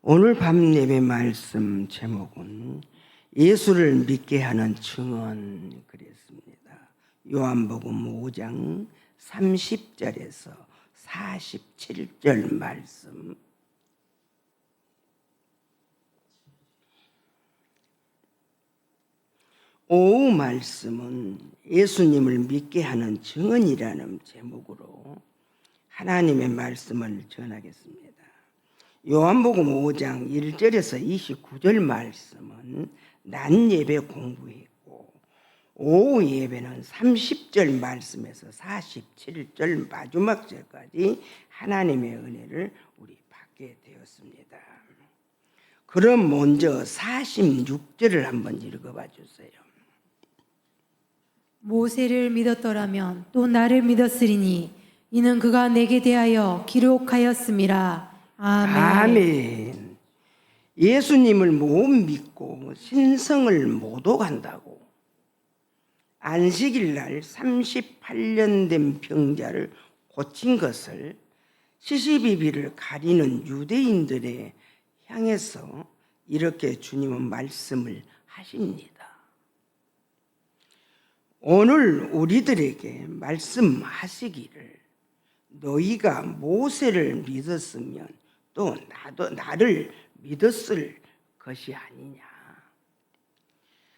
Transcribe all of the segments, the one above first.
오늘 밤 예배 말씀 제목은 예수를 믿게 하는 증언 그랬습니다. 요한복음 5장 30절에서 47절 말씀. 오후 말씀은 예수님을 믿게 하는 증언이라는 제목으로 하나님의 말씀을 전하겠습니다. 요한복음 5장 1절에서 29절 말씀은 낮 예배 공부했고, 오후 예배는 30절 말씀에서 47절 마지막 절까지 하나님의 은혜를 우리 받게 되었습니다. 그럼 먼저 46절을 한번 읽어봐 주세요. 모세를 믿었더라면 또 나를 믿었으리니 이는 그가 내게 대하여 기록하였음이라. 아멘. 아멘. 예수님을 못 믿고 신성을 못 오간다고 안식일 날 38년 된 병자를 고친 것을 시시비비를 가리는 유대인들에 향해서 이렇게 주님은 말씀을 하십니다. 오늘 우리들에게 말씀하시기를 너희가 모세를 믿었으면 또 나를 믿었을 것이 아니냐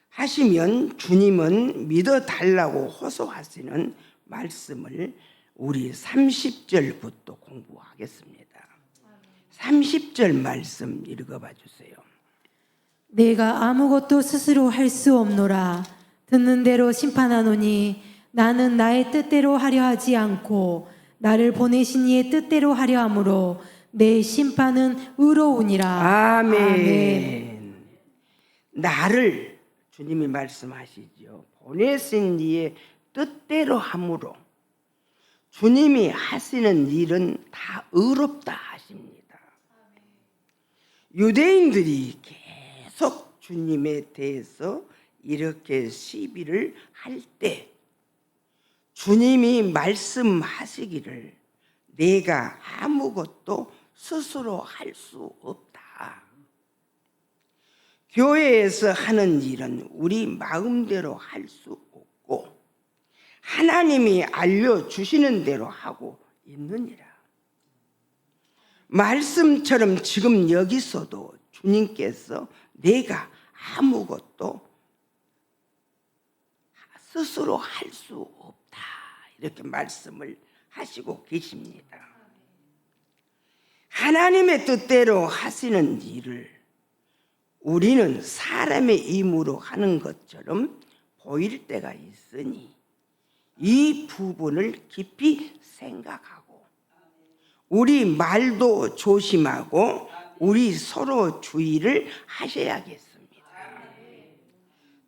하시면 주님은 믿어달라고 호소하시는 말씀을 우리 30절부터 공부하겠습니다. 30절 말씀 읽어봐 주세요. 내가 아무것도 스스로 할 수 없노라. 듣는 대로 심판하노니 나는 나의 뜻대로 하려 하지 않고 나를 보내신 이의 뜻대로 하려 함으로 내 심판은 의로우니라. 아멘. 아멘. 나를 주님이 말씀하시죠. 보내신 이의 뜻대로 함으로 주님이 하시는 일은 다 의롭다 하십니다. 유대인들이 계속 주님에 대해서 이렇게 시비를 할 때 주님이 말씀하시기를 내가 아무것도 스스로 할 수 없다. 교회에서 하는 일은 우리 마음대로 할 수 없고 하나님이 알려주시는 대로 하고 있느니라. 말씀처럼 지금 여기서도 주님께서 내가 아무것도 스스로 할 수 없다 이렇게 말씀을 하시고 계십니다. 하나님의 뜻대로 하시는 일을 우리는 사람의 힘으로 하는 것처럼 보일 때가 있으니 이 부분을 깊이 생각하고 우리 말도 조심하고 우리 서로 주의를 하셔야겠습니다.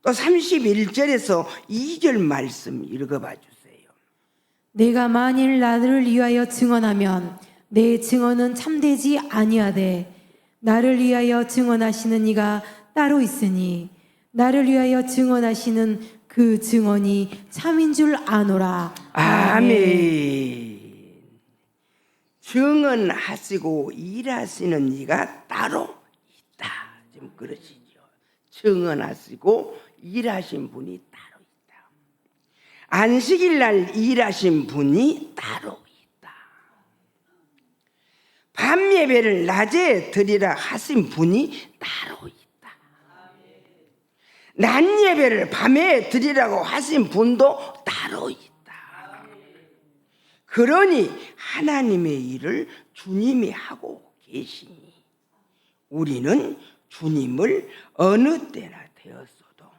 또 31절에서 2절 말씀 읽어봐 주세요. 내가 만일 나를 위하여 증언하면 내 증언은 참되지 아니하되 나를 위하여 증언하시는 이가 따로 있으니 나를 위하여 증언하시는 그 증언이 참인 줄 아노라. 아멘. 증언하시고 일하시는 이가 따로 있다. 지금 그러시죠. 증언하시고 일하신 분이 따로 있다. 안식일 날 일하신 분이 따로 있다. 밤 예배를 낮에 드리라 하신 분이 따로 있다. 낮 예배를 밤에 드리라고 하신 분도 따로 있다. 그러니 하나님의 일을 주님이 하고 계시니 우리는 주님을 어느 때나 되었어도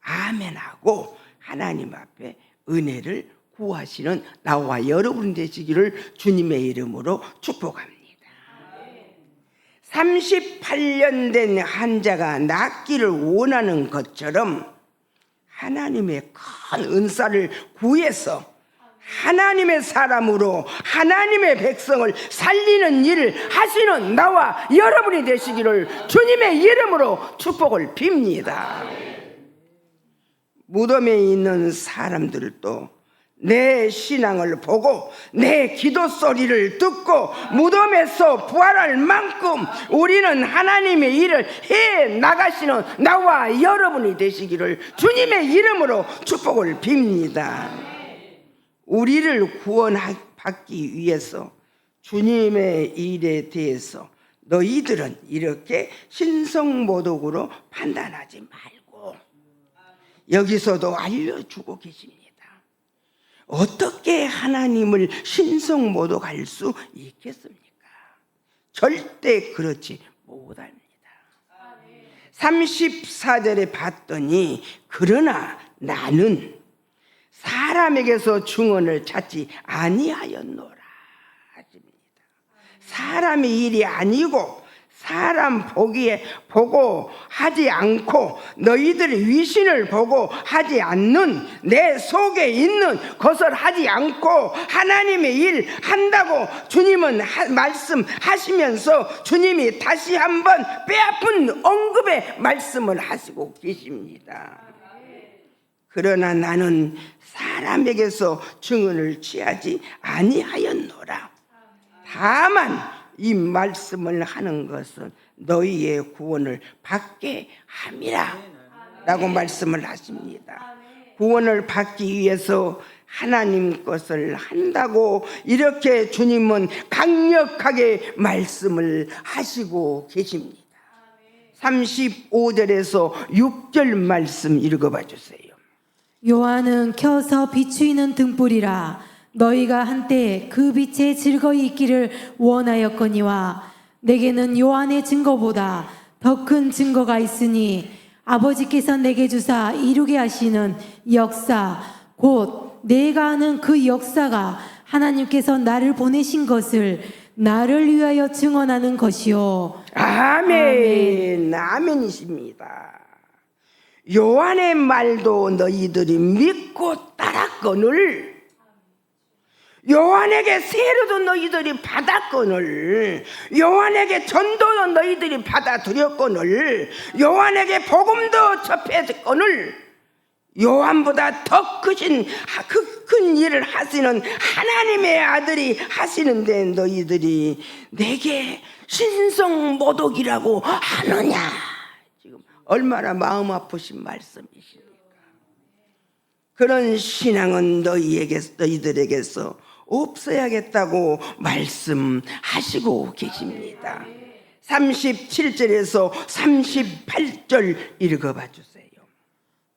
아멘하고 하나님 앞에 은혜를 구하시는 나와 여러분 되시기를 주님의 이름으로 축복합니다. 38년 된 환자가 낫기를 원하는 것처럼 하나님의 큰 은사를 구해서 하나님의 사람으로 하나님의 백성을 살리는 일을 하시는 나와 여러분이 되시기를 주님의 이름으로 축복을 빕니다. 무덤에 있는 사람들도 내 신앙을 보고 내 기도 소리를 듣고 무덤에서 부활할 만큼 우리는 하나님의 일을 해 나가시는 나와 여러분이 되시기를 주님의 이름으로 축복을 빕니다. 우리를 구원받기 위해서 주님의 일에 대해서 너희들은 이렇게 신성모독으로 판단하지 말고, 여기서도 알려주고 계십니다. 어떻게 하나님을 신성모독할 수 있겠습니까? 절대 그렇지 못합니다. 34절에 봤더니 그러나 나는 사람에게서 증언을 찾지 아니하였노라 하십니다. 사람의 일이 아니고 사람 보고 하지 않고 너희들의 위신을 보고 하지 않는 내 속에 있는 것을 하지 않고 하나님의 일 한다고 주님은 말씀하시면서 주님이 다시 한번 뼈아픈 언급의 말씀을 하시고 계십니다. 그러나 나는 사람에게서 증언을 취하지 아니하였노라. 다만 이 말씀을 하는 것은 너희의 구원을 받게 함이라 라고 말씀을 하십니다. 구원을 받기 위해서 하나님 것을 한다고 이렇게 주님은 강력하게 말씀을 하시고 계십니다. 35절에서 6절 말씀 읽어봐 주세요. 요한은 켜서 비추이는 등불이라. 너희가 한때 그 빛에 즐거이 있기를 원하였거니와 내게는 요한의 증거보다 더 큰 증거가 있으니 아버지께서 내게 주사 이루게 하시는 역사 곧 내가 아는 그 역사가 하나님께서 나를 보내신 것을 나를 위하여 증언하는 것이요. 아멘. 아멘이십니다. 요한의 말도 너희들이 믿고 따랐거늘 요한에게 세례도 너희들이 받았거늘 요한에게 전도도 너희들이 받아들였거늘 요한에게 복음도 접했거늘 요한보다 더 크신 큰 일을 하시는 하나님의 아들이 하시는데 너희들이 내게 신성모독이라고 하느냐. 지금 얼마나 마음 아프신 말씀이십니까? 그런 신앙은 너희들에게서 없어야겠다고 말씀하시고 계십니다. 37절에서 38절 읽어봐 주세요.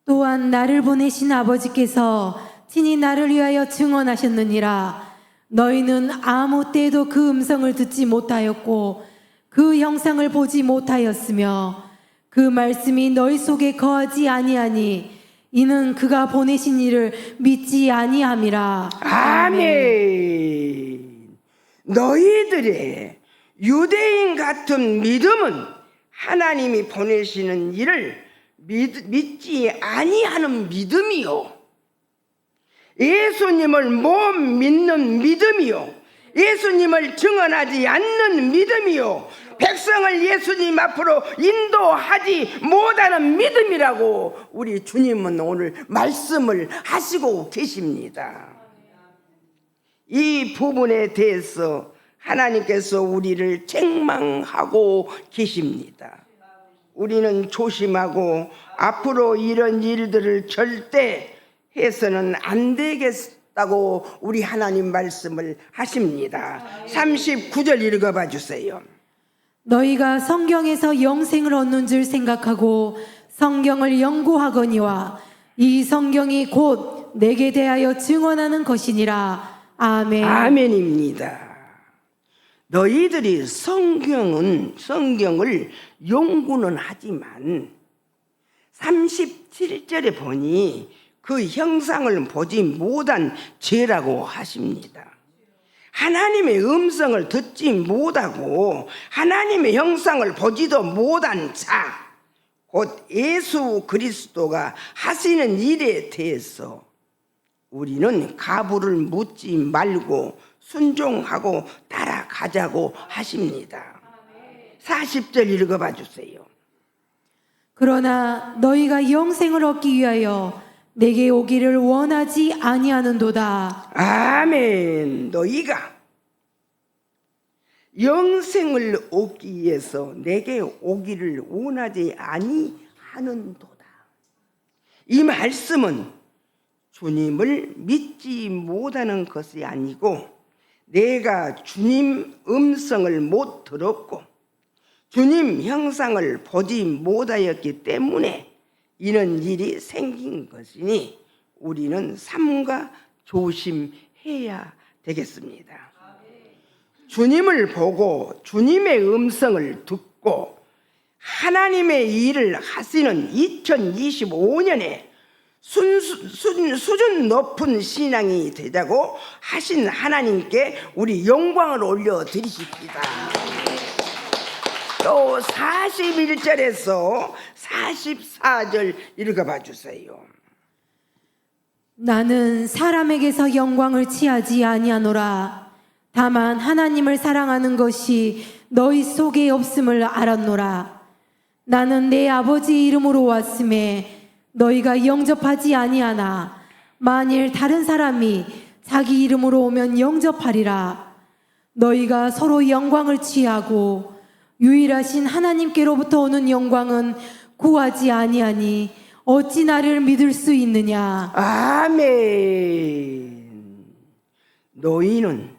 또한 나를 보내신 아버지께서 친히 나를 위하여 증언하셨느니라. 너희는 아무 때에도 그 음성을 듣지 못하였고 그 형상을 보지 못하였으며 그 말씀이 너희 속에 거하지 아니하니 이는 그가 보내신 이를 믿지 아니함이라. 아멘. 너희들의 유대인 같은 믿음은 하나님이 보내시는 일을 믿지 아니하는 믿음이요, 예수님을 못 믿는 믿음이요, 예수님을 증언하지 않는 믿음이요, 백성을 예수님 앞으로 인도하지 못하는 믿음이라고 우리 주님은 오늘 말씀을 하시고 계십니다. 이 부분에 대해서 하나님께서 우리를 책망하고 계십니다. 우리는 조심하고 앞으로 이런 일들을 절대 해서는 안 되겠다고 우리 하나님 말씀을 하십니다. 39절 읽어봐 주세요. 너희가 성경에서 영생을 얻는 줄 생각하고 성경을 연구하거니와 이 성경이 곧 내게 대하여 증언하는 것이니라. 아멘. 아멘입니다. 너희들이 성경을 연구는 하지만 37절에 보니 그 형상을 보지 못한 죄라고 하십니다. 하나님의 음성을 듣지 못하고 하나님의 형상을 보지도 못한 자, 곧 예수 그리스도가 하시는 일에 대해서 우리는 가부를 묻지 말고 순종하고 따라가자고 하십니다. 40절 읽어봐 주세요. 그러나 너희가 영생을 얻기 위하여 내게 오기를 원하지 아니하는도다. 아멘. 너희가 영생을 얻기 위해서 내게 오기를 원하지 아니하는도다. 이 말씀은 주님을 믿지 못하는 것이 아니고 내가 주님 음성을 못 들었고 주님 형상을 보지 못하였기 때문에 이런 일이 생긴 것이니 우리는 삼가 조심해야 되겠습니다. 주님을 보고 주님의 음성을 듣고 하나님의 일을 하시는 2025년에 수준 높은 신앙이 되자고 하신 하나님께 우리 영광을 올려드리십시다. 또 41절에서 44절 읽어봐 주세요. 나는 사람에게서 영광을 취하지 아니하노라. 다만 하나님을 사랑하는 것이 너희 속에 없음을 알았노라. 나는 내 아버지 이름으로 왔음에 너희가 영접하지 아니하나 만일 다른 사람이 자기 이름으로 오면 영접하리라. 너희가 서로 영광을 취하고 유일하신 하나님께로부터 오는 영광은 구하지 아니하니 어찌 나를 믿을 수 있느냐. 아멘. 너희는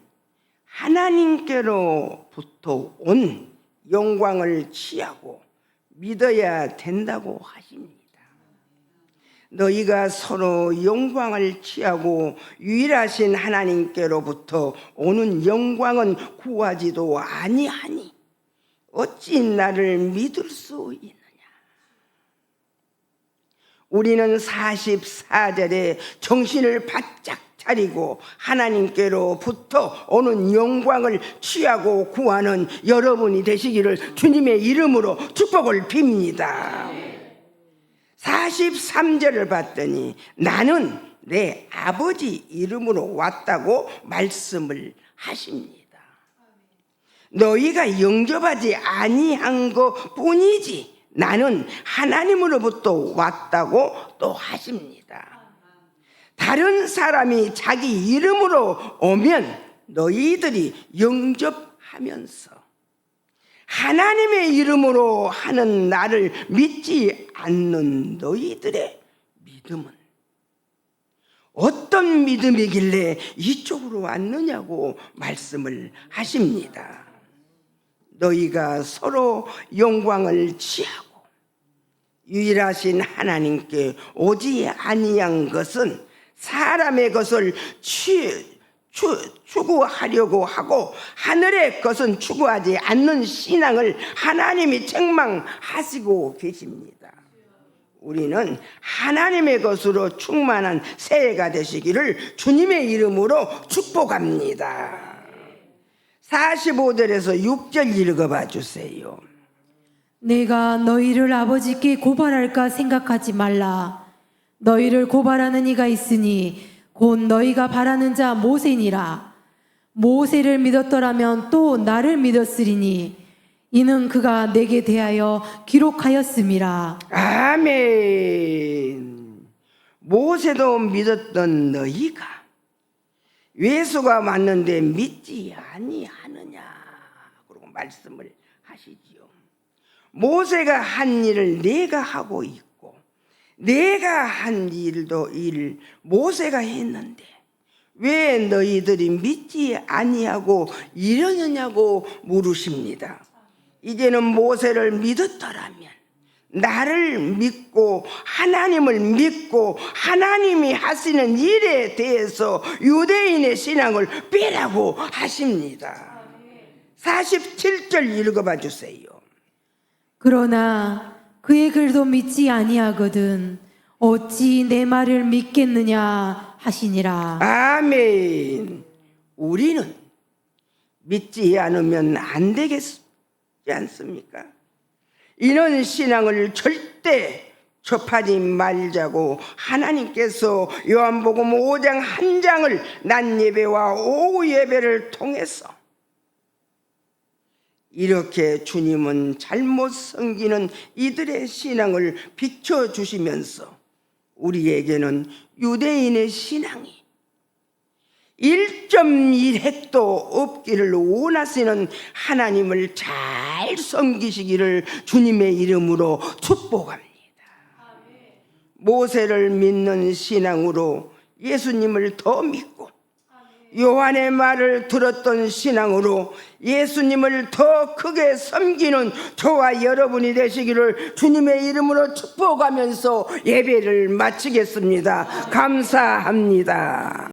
하나님께로부터 온 영광을 취하고 믿어야 된다고 하십니다. 너희가 서로 영광을 취하고 유일하신 하나님께로부터 오는 영광은 구하지도 아니하니 어찌 나를 믿을 수 있느냐. 우리는 44절에 정신을 바짝 차리고 하나님께로부터 오는 영광을 취하고 구하는 여러분이 되시기를 주님의 이름으로 축복을 빕니다. 43절을 봤더니 나는 내 아버지 이름으로 왔다고 말씀을 하십니다. 너희가 영접하지 아니한 것 뿐이지 나는 하나님으로부터 왔다고 또 하십니다. 다른 사람이 자기 이름으로 오면 너희들이 영접하면서 하나님의 이름으로 하는 나를 믿지 않는 너희들의 믿음은 어떤 믿음이길래 이쪽으로 왔느냐고 말씀을 하십니다. 너희가 서로 영광을 취하고 유일하신 하나님께 오지 아니한 것은 사람의 것을 추구하려고 하고 하늘의 것은 추구하지 않는 신앙을 하나님이 책망하시고 계십니다. 우리는 하나님의 것으로 충만한 새해가 되시기를 주님의 이름으로 축복합니다. 45절에서 6절 읽어봐 주세요. 내가 너희를 아버지께 고발할까 생각하지 말라. 너희를 고발하는 이가 있으니 곧 너희가 바라는 자 모세니라. 모세를 믿었더라면 또 나를 믿었으리니 이는 그가 내게 대하여 기록하였음이라. 아멘. 모세도 믿었던 너희가 예수가 왔는데 믿지 아니하느냐 그러고 말씀을 하시지요. 모세가 한 일을 내가 하고 있고 내가 한 일도 모세가 했는데 왜 너희들이 믿지 아니하고 이러느냐고 물으십니다. 이제는 모세를 믿었더라면 나를 믿고 하나님을 믿고 하나님이 하시는 일에 대해서 유대인의 신앙을 빼라고 하십니다. 47절 읽어봐 주세요. 그러나 그의 글도 믿지 아니하거든 어찌 내 말을 믿겠느냐 하시니라. 아멘. 우리는 믿지 않으면 안 되겠지 않습니까? 이런 신앙을 절대 접하지 말자고 하나님께서 요한복음 5장 1장을 낮 예배와 오후 예배를 통해서 이렇게 주님은 잘못 섬기는 이들의 신앙을 비춰주시면서 우리에게는 유대인의 신앙이 1.1획도 없기를 원하시는 하나님을 잘 섬기시기를 주님의 이름으로 축복합니다. 모세를 믿는 신앙으로 예수님을 더 믿고 요한의 말을 들었던 신앙으로 예수님을 더 크게 섬기는 저와 여러분이 되시기를 주님의 이름으로 축복하면서 예배를 마치겠습니다. 감사합니다.